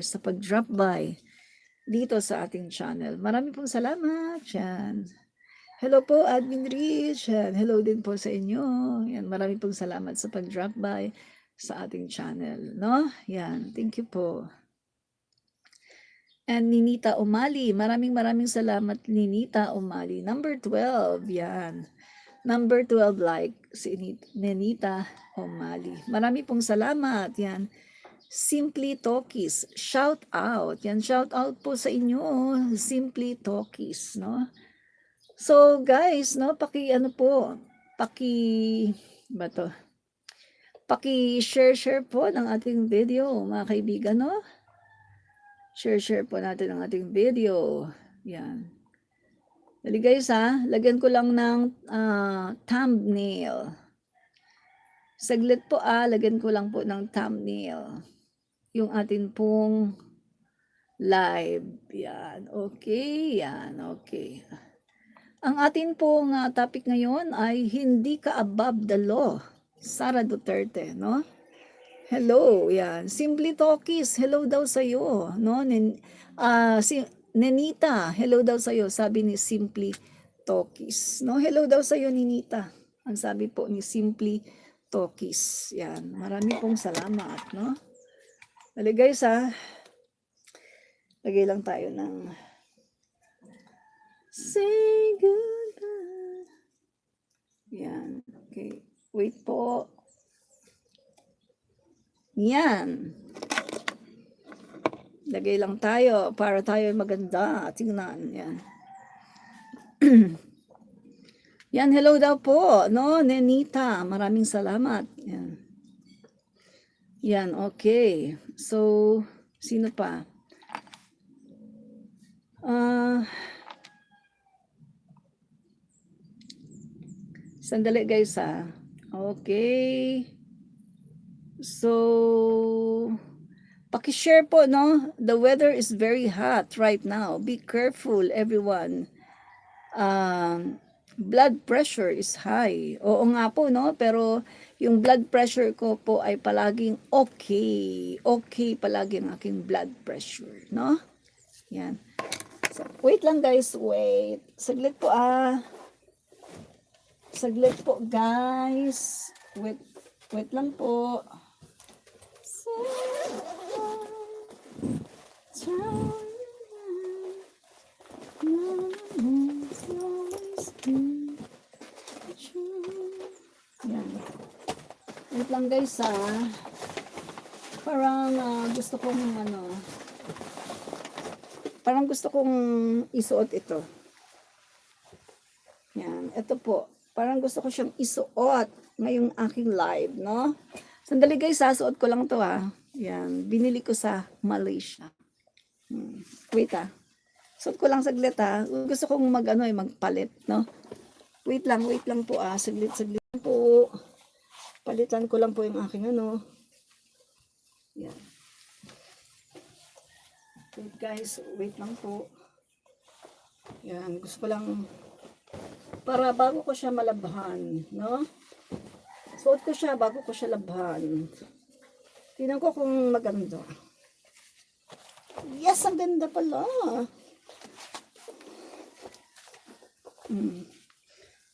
sa pag-drop by dito sa ating channel. Marami pong salamat. Yan. Hello po, Admin Rich. Yan. Hello din po sa inyo. Yan. Marami pong salamat sa pag-drop by sa ating channel. No? Yan. Thank you po. And Ninita Umali. Maraming salamat, Ninita Umali. Number 12. Yan. Number 12 like si Ninita Umali. Marami pong salamat. Yan. Simply Talkies, shout out. Yan, shout out po sa inyo, Simply Talkies, no? So, guys, no, paki-share po ng ating video, mga kaibigan, no? Share po natin ang ating video. Yan. Dali guys, ha? Lagyan ko lang ng thumbnail. Saglit po, lagyan ko lang po ng thumbnail. Yung atin pong live. Yan. Okay. Yan. Okay. Ang atin pong topic ngayon ay hindi ka above the law. Sara Duterte, no? Hello. Yan. Simply Talkies. Hello daw sa iyo, no? Nenita, hello daw sa iyo, sabi ni Simply Talkies, no? Hello daw sa iyo, Ninita. Ang sabi po ni Simply Talkies. Yan. Marami pong salamat, no? Dali guys, lagay lang tayo ng say goodbye. Yan. Okay. Wait po. Yan. Lagay lang tayo para tayo maganda. Tingnan. Yan. Yan. Hello daw po. No, Nenita. Maraming salamat. Yan. Yan. Okay. So, sino pa? Sandali guys, Okay. So, paki-share po, no? The weather is very hot right now. Be careful, everyone. Blood pressure is high. Oo nga po, no? Pero yung blood pressure ko po ay palaging okay. Okay palagi ang aking blood pressure, no? Yan. So, wait lang guys, wait. Saglit po Saglit po guys. Wait lang po. Yan. Wait lang guys Parang gusto kong gusto kong isuot ito. Yan, ito po. Parang gusto ko siyang isuot ngayong aking live, no? Sandali guys, suot ko lang to Yan, binili ko sa Malaysia. Wait suot ko lang saglit Gusto kong magpalit, no? Wait lang po saglit po. Palitan ko lang po yung aking Yan. Wait guys, wait lang po. Yan, gusto ko lang para bago ko siya malabhan, no? Suot ko siya bago ko siya labhan. Tingnan ko kung maganda. Yes, ang ganda pala.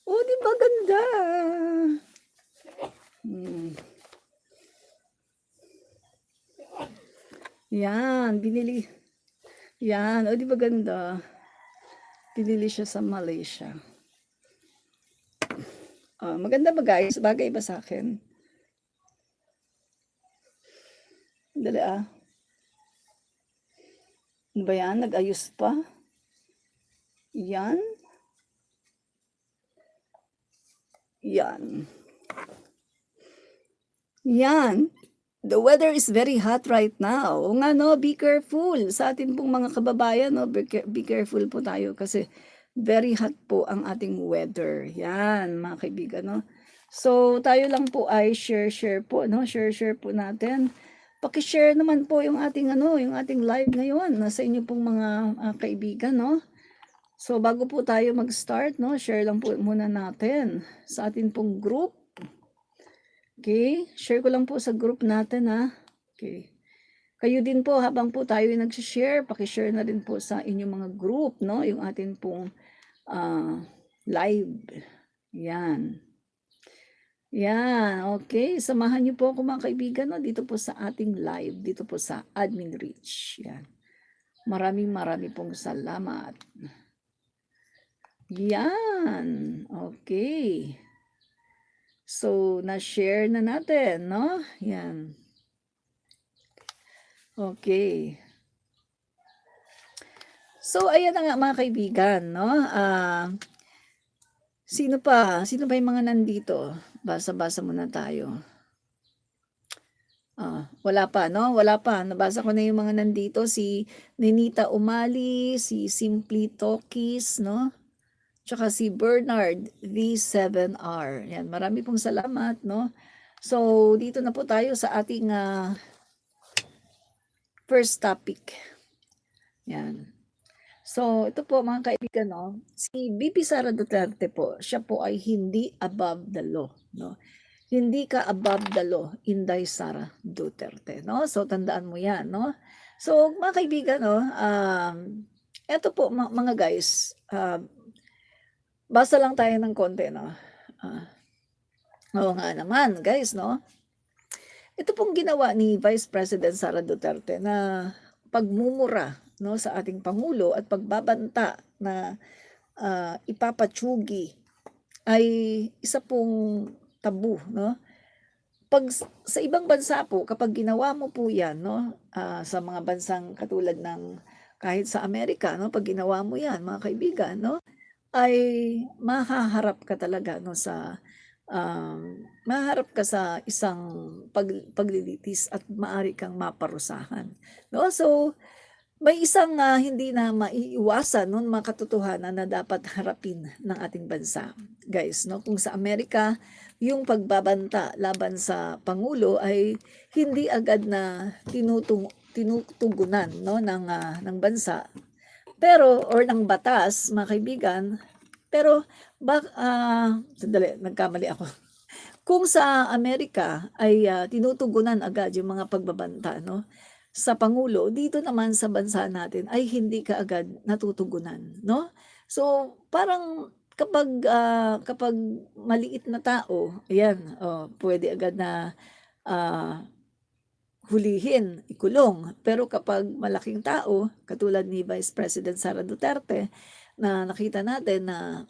Oh, di ba ganda? Yan, binili. Yan, oh, di ba ganda? Binili siya sa Malaysia. Maganda ba guys? Bagay ba sa akin? Dali Ano ba yan? Nag-ayos pa? Yan. Yan. Yan. The weather is very hot right now. O nga no, be careful. Sa atin pong mga kababayan, no, be careful po tayo kasi very hot po ang ating weather. Yan, mga kaibigan, no. So, tayo lang po ay share po, no? Share po natin. Paki-share naman po yung ating yung ating live ngayon sa inyo pong mga kaibigan, no? So, bago po tayo mag-start, no, share lang po muna natin sa ating pong group. Okay, share ko lang po sa group natin Okay. Kayo din po habang po tayo ay nagse-share, paki-share na rin po sa inyong mga group 'no, yung atin pong, live. 'Yan. 'Yan, okey. Samahan niyo po ako mga kaibigan 'no, dito po sa ating live, dito po sa Admin Reach, 'yan. Maraming pong salamat. 'Yan, okey. So, na-share na natin 'no, 'yan. Okey. So, ayan na nga mga kaibigan 'no, sino pa? Sino pa yung mga nandito? Basa-basa muna tayo. Wala pa 'no, wala pa. Nabasa ko na yung mga nandito, si Nenita Umali, si Simply Talkies 'no, tsaka si Bernard V7R. 'Yan, marami pong salamat 'no. So, dito na po tayo sa ating, first topic. 'Yan. So, ito po mga kaibigan 'no, si VP Sara Duterte po, siya po ay hindi above the law 'no. Hindi ka above the law, Inday Sara Duterte 'no. So, tandaan mo 'yan 'no. So, mga kaibigan 'no, eto po mga guys, basa lang tayo ng konti 'no. Oo nga naman guys 'no. Ito pong ginawa ni Vice President Sara Duterte na pagmumura 'no, sa ating pangulo at pagbabanta na, ipapatsugi ay isa pong tabu 'no. 'Pag sa ibang bansa po kapag ginawa mo po 'yan 'no, sa mga bansang katulad ng kahit sa Amerika 'no, 'pag ginawa mo 'yan mga kaibigan 'no, ay mahaharap ka talaga 'no sa, mahaharap ka sa isang paglilitis at maaari kang maparusahan 'no. So, may isang, hindi na maiiwasan 'no, mga katotohanan na dapat harapin ng ating bansa, guys 'no. Kung sa Amerika, yung pagbabanta laban sa pangulo ay hindi agad na tinutugunan 'no ng bansa, pero or ng batas mga kaibigan. Pero sandali nagkamali ako. Kung sa Amerika ay, tinutugunan agad yung mga pagbabanta 'no, sa pangulo, dito naman sa bansa natin ay hindi kaagad natutugunan 'no. So, parang kapag maliit na tao, ayan, puwede agad na, hulihin, ikulong. Pero kapag malaking tao, katulad ni Vice President Sara Duterte, na nakita natin na,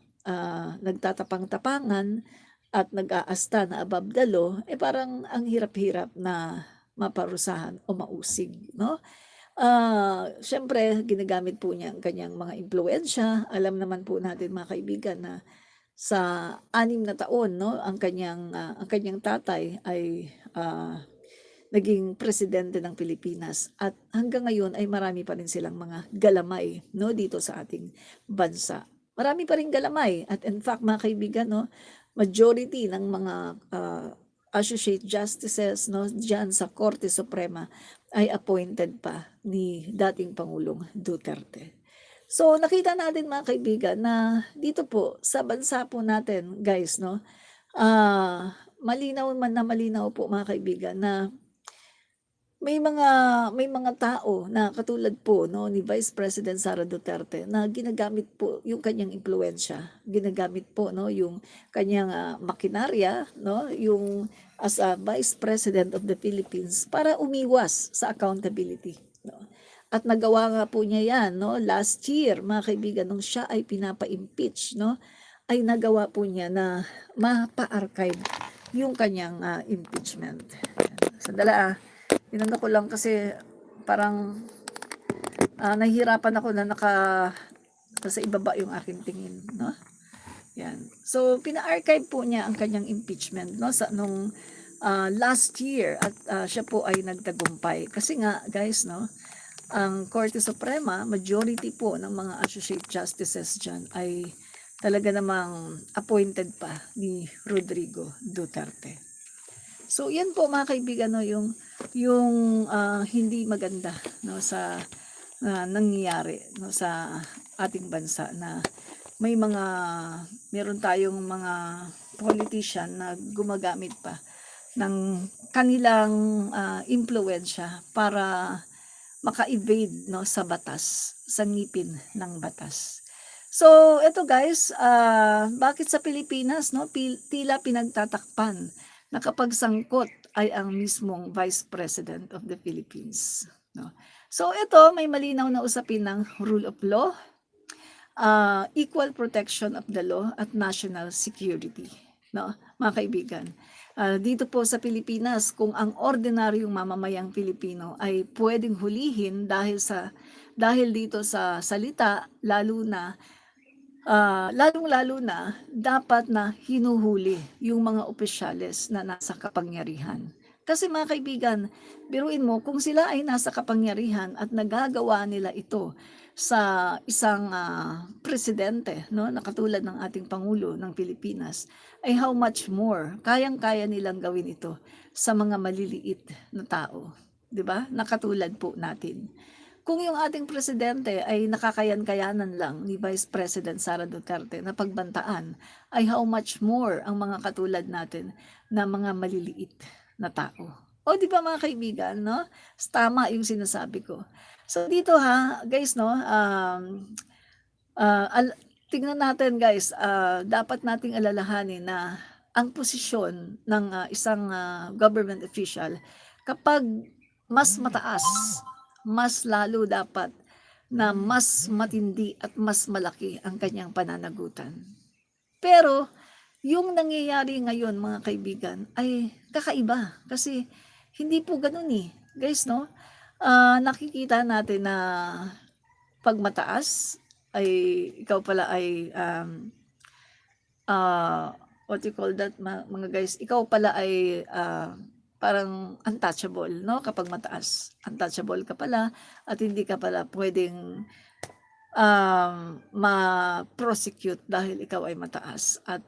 nagtatapang-tapangan at nag-aasta na above the law, parang ang hirap-hirap na maparusahan o mausig 'no. Siyempre ginagamit po niya ang kanyang mga impluwensiya. Alam naman po natin mga kaibigan na sa 6 na taon 'no, ang kanyang tatay ay, naging presidente ng Pilipinas at hanggang ngayon ay marami pa rin silang mga galamay 'no, dito sa ating bansa. Marami pa ring galamay at in fact mga kaibigan 'no, majority ng mga, associate justices 'no, diyan sa Korte Suprema ay appointed pa ni dating Pangulong Duterte. So, nakita natin mga kaibigan na dito po sa bansa po natin guys 'no, malinaw man na malinaw po mga kaibigan na may mga tao na katulad po 'no ni Vice President Sara Duterte na ginagamit po yung kanyang impluwensiya, ginagamit po 'no yung kanyang, makinarya 'no, yung as a Vice President of the Philippines para umiwas sa accountability 'no. At nagawa nga po niya 'yan 'no last year mga kaibigan nung siya ay pinapa-impeach 'no, ay nagawa po niya na mapa-archive yung kanyang, impeachment. Sandali, inano ko lang kasi parang, nahihirapan ako na nasa ibaba yung aking tingin 'no, 'yan. So, pina-archive po niya ang kanyang impeachment 'no sa nung, last year at, siya po ay nagtagumpay. Kasi nga guys 'no, ang Korte Suprema, majority po ng mga associate justices diyan ay talaga namang appointed pa ni Rodrigo Duterte. So, 'yan po mga kaibigan 'no, yung, hindi maganda 'no sa, nangyayari 'no sa ating bansa na meron tayong mga politician na gumagamit pa ng kanilang, impluwensiya para maka-evade, no, sa batas, sa ngipin ng batas. So eto guys, bakit sa Pilipinas, no, tila pinagtatakpan na kapag sangkot ay ang mismong Vice President of the Philippines, no. So ito, may malinaw na usapin ng rule of law, equal protection of the law at national security, no, mga kaibigan. Dito po sa Pilipinas, kung ang ordinaryong mamamayang Pilipino ay pwedeng hulihin dahil dito sa salita, lalong-lalo na dapat na hinuhuli yung mga opisyales na nasa kapangyarihan. Kasi mga kaibigan, biruin mo, kung sila ay nasa kapangyarihan at nagagawa nila ito sa isang presidente, no, na katulad ng ating Pangulo ng Pilipinas, ay how much more kayang-kaya nilang gawin ito sa mga maliliit na tao, 'di ba? Na katulad po natin. Kung yung ating presidente ay nakakayan-kayanan lang ni Vice President Sara Duterte na pagbantaan, ay how much more ang mga katulad natin na mga maliliit na tao. O di ba mga kaibigan, no? Tama yung sinasabi ko. So dito guys, no, tingnan natin guys, dapat nating alalahanin na ang posisyon ng isang government official kapag mas mataas, mas lalo dapat na mas matindi at mas malaki ang kanyang pananagutan. Pero yung nangyayari ngayon mga kaibigan ay kakaiba kasi hindi po ganoon guys, no? Nakikita natin na pag mataas ay ikaw pala ay what you call that mga guys, ikaw pala ay parang untouchable, no? Kapag mataas, untouchable ka pala at hindi ka pala pwedeng ma-prosecute dahil ikaw ay mataas at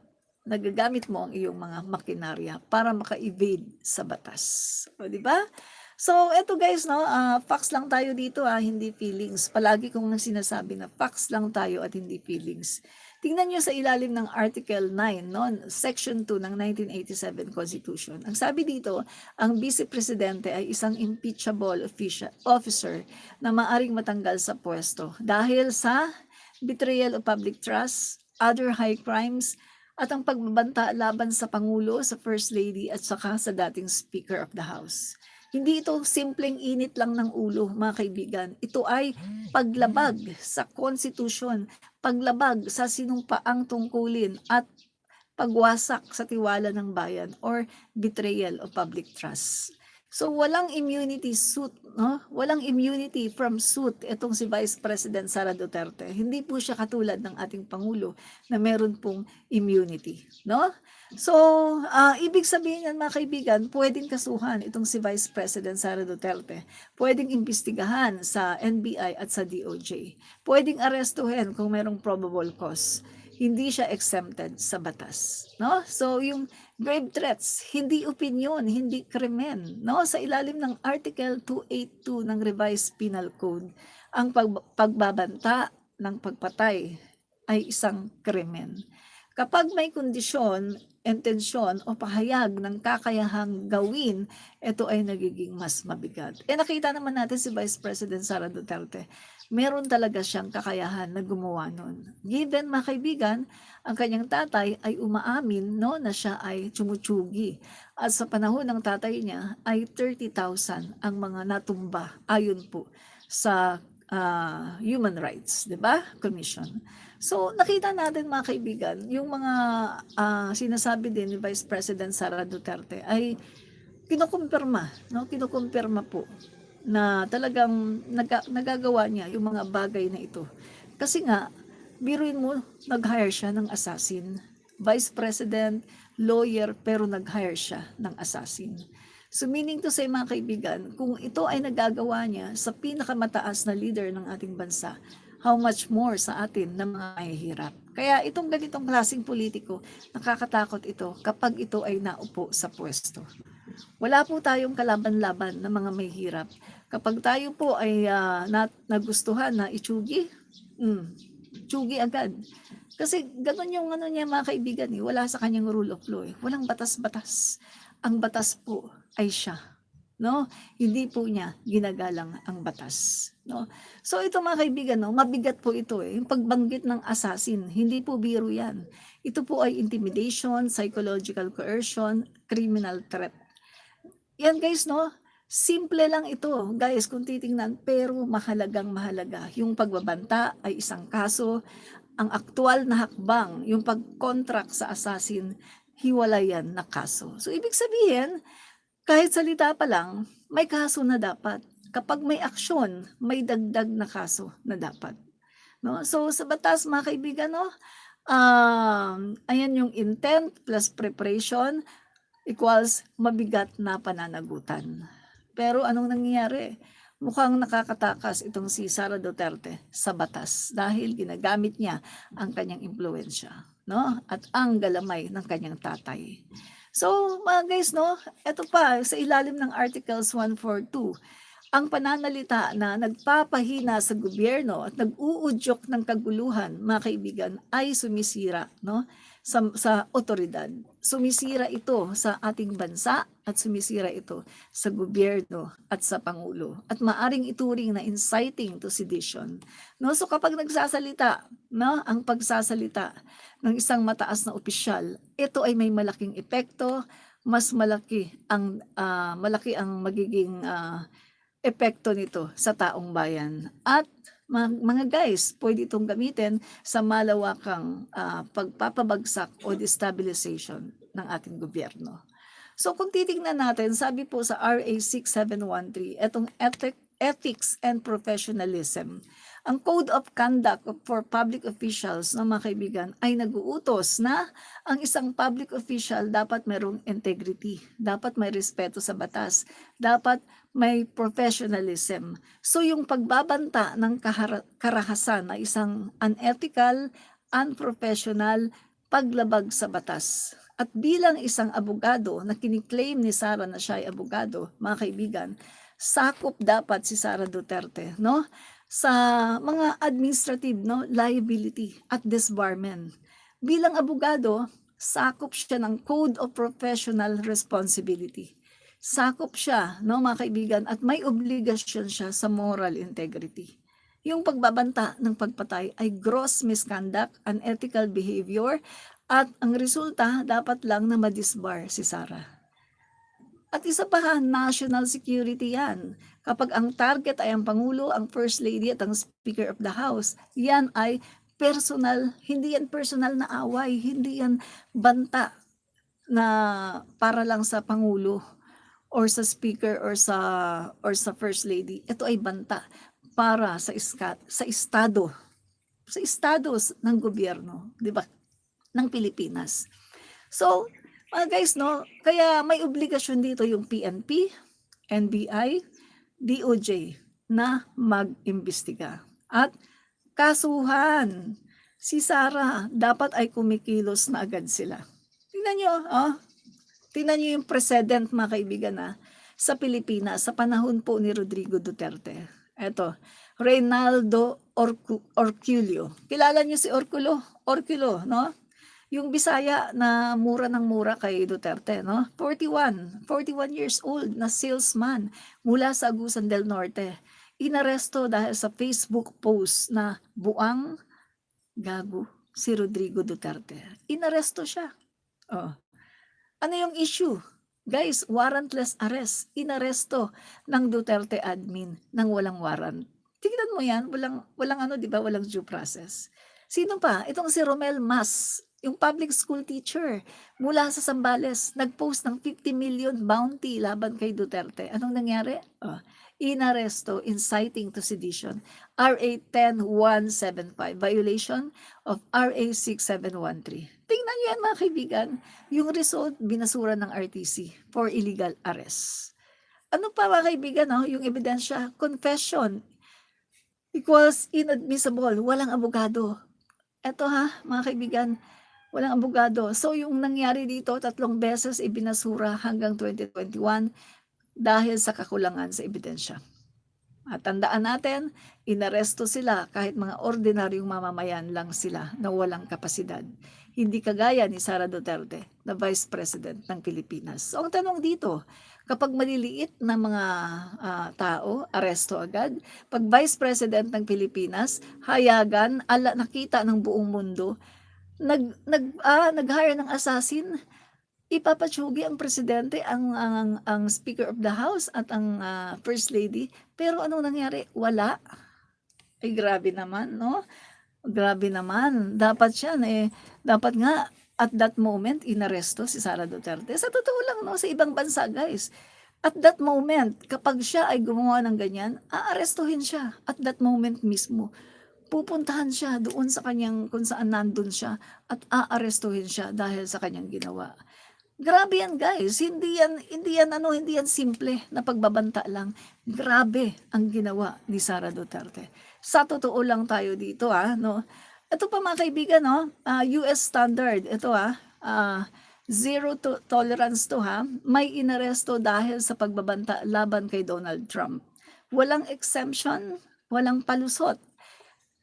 nagagamit mo ang iyong mga makinarya para maka-evade sa batas. O, di ba? So, eto guys, no, facts lang tayo dito, hindi feelings. Palagi kong sinasabi na facts lang tayo at hindi feelings. Tingnan nyo sa ilalim ng Article 9, no, Section 2 ng 1987 Constitution. Ang sabi dito, ang Vice Presidente ay isang impeachable officer na maaring matanggal sa pwesto dahil sa betrayal of public trust, other high crimes, at ang pagbabanta laban sa Pangulo, sa First Lady at saka sa dating Speaker of the House. Hindi ito simpleng init lang ng ulo, mga kaibigan. Ito ay paglabag sa Constitution, paglabag sa sinumpaang tungkulin at pagwasak sa tiwala ng bayan or betrayal of public trust. So walang immunity suit, no? Walang immunity from suit itong si Vice President Sara Duterte. Hindi po siya katulad ng ating Pangulo na meron pong immunity, no? So, ibig sabihin yan mga kaibigan, pwedeng kasuhan itong si Vice President Sara Duterte. Pwedeng imbestigahan sa NBI at sa DOJ. Pwedeng arestuhin kung merong probable cause. Hindi siya exempted sa batas, no? So yung grave threats, hindi opinion, hindi krimen, no? Sa ilalim ng Article 282 ng Revised Penal Code, ang pagbabanta ng pagpatay ay isang krimen. Kapag may kondisyon, intensyon o pahayag ng kakayahang gawin, ito ay nagiging mas mabigat. Nakita naman natin si Vice President Sara Duterte, meron talaga siyang kakayahan na gumawa nun. Given, mga kaibigan, ang kanyang tatay ay umaamin, no, na siya ay tsumutsugi. At sa panahon ng tatay niya ay 30,000 ang mga natumba ayon po sa Human Rights, 'di ba? Commission. So nakita natin mga kaibigan, yung mga sinasabi din ni Vice President Sara Duterte ay kinukumpirma, no? Kinukumpirma po na talagang nagagawa niya yung mga bagay na ito. Kasi nga, biruin mo, nag-hire siya ng assassin. Vice President, lawyer, pero nag-hire siya ng assassin. So meaning to say mga kaibigan, kung ito ay nagagawa niya sa pinakamataas na leader ng ating bansa, how much more sa atin na mga mahihirap. Kaya itong ganitong klaseng politiko, nakakatakot ito kapag ito ay naupo sa pwesto. Wala po tayong kalaban-laban na mga mahihirap. Kapag tayo po ay nagustuhan na itsugi, tsugi agad. Kasi gano'n yung niya mga kaibigan, wala sa kanyang rule of law. Walang batas-batas. Ang batas po ay siya. no? Hindi po niya ginagalang ang batas, no? So ito mga kaibigan, no, mabigat po ito eh. Yung pagbanggit ng assassin, hindi po biro yan. Ito po ay intimidation, psychological coercion, criminal threat. Yan guys, no? Simple lang ito, guys, kung titingnan, pero mahalagang mahalaga. Yung pagbabanta ay isang kaso, ang aktual na hakbang, yung pag-contract sa assassin, hiwalay yan na kaso. So ibig sabihin, kahit salita pa lang, may kaso na dapat. Kapag may aksyon, may dagdag na kaso na dapat. No? So sa batas mga kaibigan, no, ayan yung intent plus preparation equals mabigat na pananagutan. Pero anong nangyayari? Mukhang nakakatakas itong si Sara Duterte sa batas dahil ginagamit niya ang kanyang impluensya, no? At ang galamay ng kanyang tatay. So, mga guys, no, eto pa, sa ilalim ng Articles 142, ang pananalita na nagpapahina sa gobyerno at nag-uudyok ng kaguluhan, mga kaibigan, ay sumisira, no, sa otoridad. Sumisira ito sa ating bansa at sumisira ito sa gobyerno at sa Pangulo. At maaring ituring na inciting to sedition. No, so kapag nagsasalita, no, ang pagsasalita ng isang mataas na opisyal, ito ay may malaking epekto, mas malaki ang magiging epekto nito sa taong bayan. At mga guys, pwede itong gamitin sa malawakang pagpapabagsak o destabilization ng ating gobyerno. So kung titingnan natin, sabi po sa RA 6713, itong ethics and professionalism. Ang Code of Conduct for Public Officials ng mga kaibigan ay nag-uutos na ang isang public official dapat mayroong integrity, dapat may respeto sa batas, dapat may professionalism. So yung pagbabanta ng karahasan na isang unethical, unprofessional, paglabag sa batas. At bilang isang abogado na kiniklaim ni Sara na siya ay abogado, mga kaibigan, sakop dapat si Sara Duterte, no, sa mga administrative, no, liability at disbarment. Bilang abogado, sakop siya ng Code of Professional Responsibility. Sakop siya, no, mga kaibigan, at may obligasyon siya sa moral integrity. Yung pagbabanta ng pagpatay ay gross misconduct, unethical behavior, at ang resulta dapat lang na madisbar si Sara. At isa pa, national security yan. Kapag ang target ay ang Pangulo, ang First Lady at ang Speaker of the House, yan ay personal, hindi yan personal na away, hindi yan banta na para lang sa Pangulo or sa Speaker or sa First Lady. Ito ay banta para sa estado ng gobyerno, di ba? Ng Pilipinas. So, mga guys, no, kaya may obligasyon dito yung PNP, NBI, DOJ na mag-imbestiga. At kasuhan, si Sara dapat ay kumikilos na agad sila. Tingnan nyo, tingnan nyo yung precedent, mga kaibigan, sa Pilipinas, sa panahon po ni Rodrigo Duterte. Eto, Reynaldo Orculio. Kilala nyo si Orculio, no? Yung Bisaya na mura ng mura kay Duterte, no? 41 years old na salesman mula sa Agusan del Norte. Inaresto dahil sa Facebook post na buang gago si Rodrigo Duterte. Inaresto siya. Ano yung issue? Guys, warrantless arrest. Inaresto ng Duterte admin ng walang warrant. Tingnan mo yan, walang ano, di ba? Walang due process. Sino pa? Itong si Romel Mas, yung public school teacher mula sa Zambales, nag-post ng 50 million bounty laban kay Duterte. Anong nangyari? Inaresto, inciting to sedition. RA 10175, violation of RA 6713. Tingnan nyo yan, mga kaibigan. Yung result, binasura ng RTC for illegal arrest. Ano pa, mga kaibigan, yung ebidensya? Confession equals inadmissible. Walang abogado. Eto mga kaibigan, walang abogado. So yung nangyari dito, 3 beses ibinasura hanggang 2021 dahil sa kakulangan sa ebidensya. At tandaan natin, inaresto sila kahit mga ordinaryong mamamayan lang sila na walang kapasidad. Hindi kagaya ni Sara Duterte na Vice President ng Pilipinas. So ang tanong dito, kapag maliliit na mga tao, aresto agad. Pag Vice President ng Pilipinas, hayagan, nakita ng buong mundo, nag-hire ng assassin, ipapatsugi ang presidente, ang Speaker of the House at ang First Lady. Pero anong nangyari? Wala. Ay grabe naman, no? Grabe naman. Dapat dapat nga at that moment inaresto si Sara Duterte. Sa totoo lang, no, sa ibang bansa, guys. At that moment, kapag siya ay gumawa ng ganyan, aarestuhin siya. At that moment mismo, pupuntahan siya doon sa kanyang, kung saan nandun siya, at aarestuhin siya dahil sa kanyang ginawa. Grabe yan, guys. Hindi yan simple na pagbabanta lang. Grabe ang ginawa ni Sara Duterte. Sa totoo lang tayo dito, no? Ito pa mga kaibigan, no? US standard. Ito, zero tolerance to, May inaresto dahil sa pagbabanta laban kay Donald Trump. Walang exemption, walang palusot.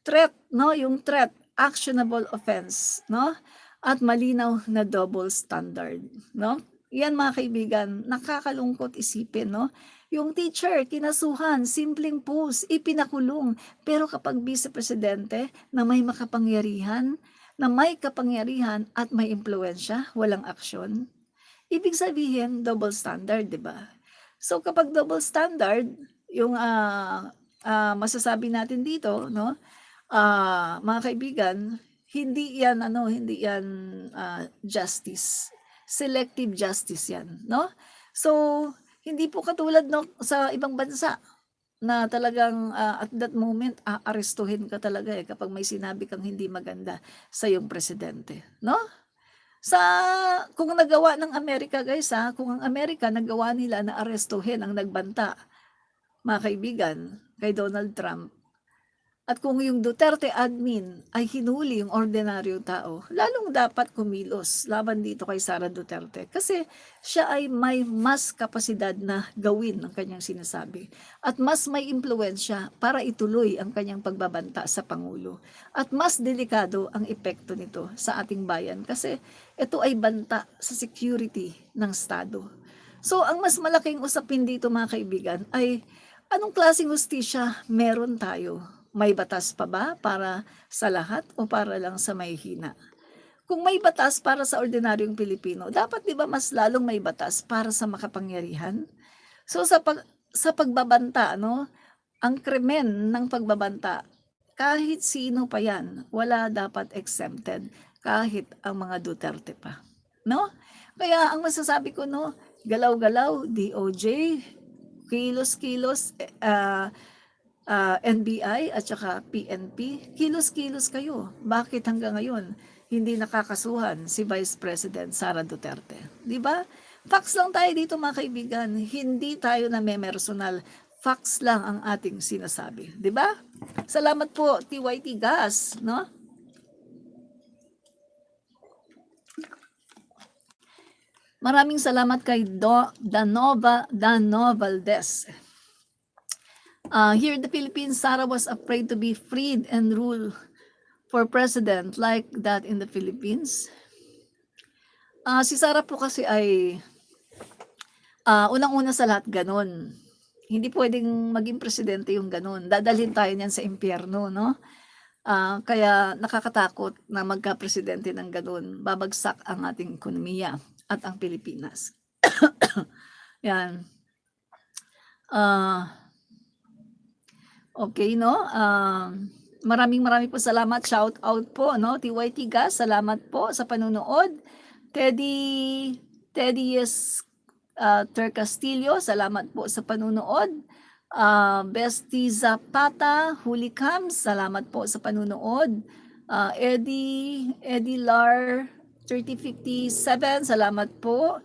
Threat, no? Yung threat, actionable offense, no? At malinaw na double standard, no? Yan mga kaibigan, nakakalungkot isipin, no? Yung teacher, kinasuhan, simpleng post, ipinakulong. Pero kapag vice presidente na may makapangyarihan, at may impluwensya, walang aksyon, ibig sabihin double standard, di ba? So kapag double standard, yung masasabi natin dito, no? Mga kaibigan, hindi yan justice. Selective justice yan, no? So, hindi po katulad no sa ibang bansa na talagang at that moment aarestuhin ka talaga kapag may sinabi kang hindi maganda sa iyong presidente, no? Kung nagawa ng Amerika, guys, kung ang Amerika nagawa nila na arestuhin ang nagbanta, mga kaibigan, kay Donald Trump, at kung yung Duterte admin ay hinuli yung ordinaryong tao, lalong dapat kumilos laban dito kay Sara Duterte kasi siya ay may mas kapasidad na gawin ang kanyang sinasabi at mas may impluwensya para ituloy ang kanyang pagbabanta sa Pangulo. At mas delikado ang epekto nito sa ating bayan kasi ito ay banta sa security ng Estado. So ang mas malaking usapin dito mga kaibigan ay anong klaseng hustisya meron tayo? May batas pa ba para sa lahat o para lang sa mahihina? Kung may batas para sa ordinaryong Pilipino, dapat 'di ba mas lalong may batas para sa makapangyarihan? So sa pagbabanta, no, ang krimen ng pagbabanta, kahit sino pa 'yan, wala dapat exempted, kahit ang mga Duterte pa, no? Kaya ang masasabi ko, no, galaw-galaw, DOJ, kilos-kilos, NBI at saka PNP, kilos-kilos kayo. Bakit hanggang ngayon hindi nakakasuhan si Vice President Sara Duterte? Di ba? Facts lang tayo dito mga kaibigan. Hindi tayo namemersonal. Facts lang ang ating sinasabi. Di ba? Salamat po, TYT Gas, no? Maraming salamat kay Danova Valdez. Here in the Philippines, Sara was afraid to be freed and rule for president like that in the Philippines. Si Sara po kasi ay unang-una sa lahat ganon. Hindi pwedeng maging presidente yung ganon. Dadalhin tayo niyan sa impyerno, no? Kaya nakakatakot na magka-presidente ng ganon. Babagsak ang ating ekonomiya at ang Pilipinas. Yan. Okay, no? Maraming po salamat. Shout out po, no? TYT Gas, salamat po sa panunood. Teddy Ter Castillo, salamat po sa panunood. Bestie Zapata, Hulicam, salamat po sa panunood. Eddie Lar 3057, salamat po.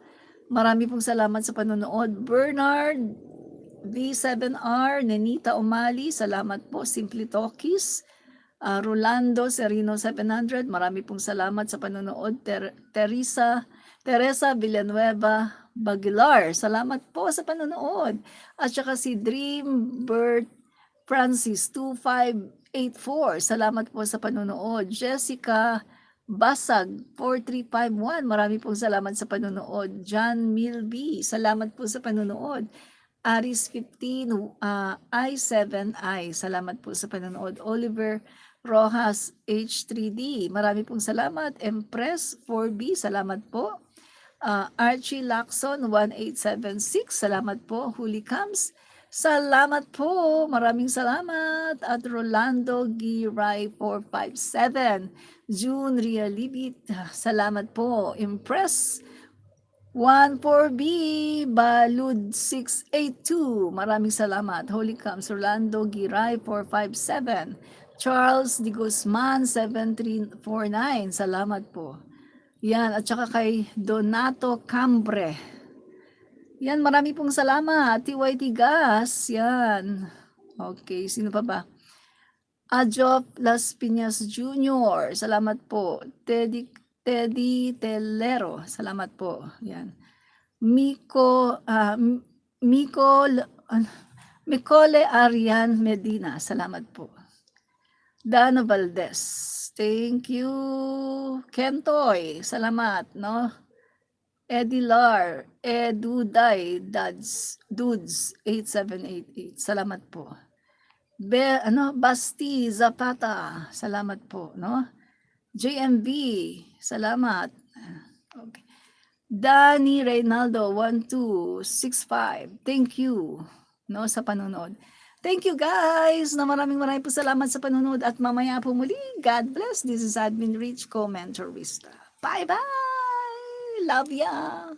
Marami pong salamat sa panunood. Bernard V7R, Nenita Umali, salamat po. Simply Talkies, Rolando Serino 700, marami pong salamat sa panonood. Teresa Villanueva Bagilar, salamat po sa panonood. At saka si Dreambird Francis 2584, salamat po sa panonood. Jessica Basag 4351, marami pong salamat sa panonood. John Milby, salamat po sa panonood. Aris 15, I7I, salamat po sa panonood. Oliver Rojas H3D, marami pong salamat. Empress 4B, salamat po. Archie Lacson 1876, salamat po. Huli Cams, salamat po, maraming salamat. At Rolando Giray 457, June Realibit, salamat po. Impress 14B, Balud 682, maraming salamat. Holy Cams, Rolando Giray 457, Charles Di Guzman 7349, salamat po. Yan, at saka kay Donato Cambre. Yan, marami pong salamat. TYT Gas, yan. Okay, sino pa ba? Ajof Las Piñas Jr., salamat po. Teddy Telero, salamat po. Yan. Micole Arian Medina, salamat po. Dano Valdez, thank you. Kentoy, salamat, no? Edilar, Eduday, Dudes 8788, salamat po. Basti Zapata, salamat po, no? JMB, salamat. Okay. Danny Reynaldo 1265, thank you, no, sa panonood. Thank you guys, na maraming po salamat sa panonood at mamaya po muli. God bless. This is Admin Rich, Commentarista. Bye-bye! Love ya!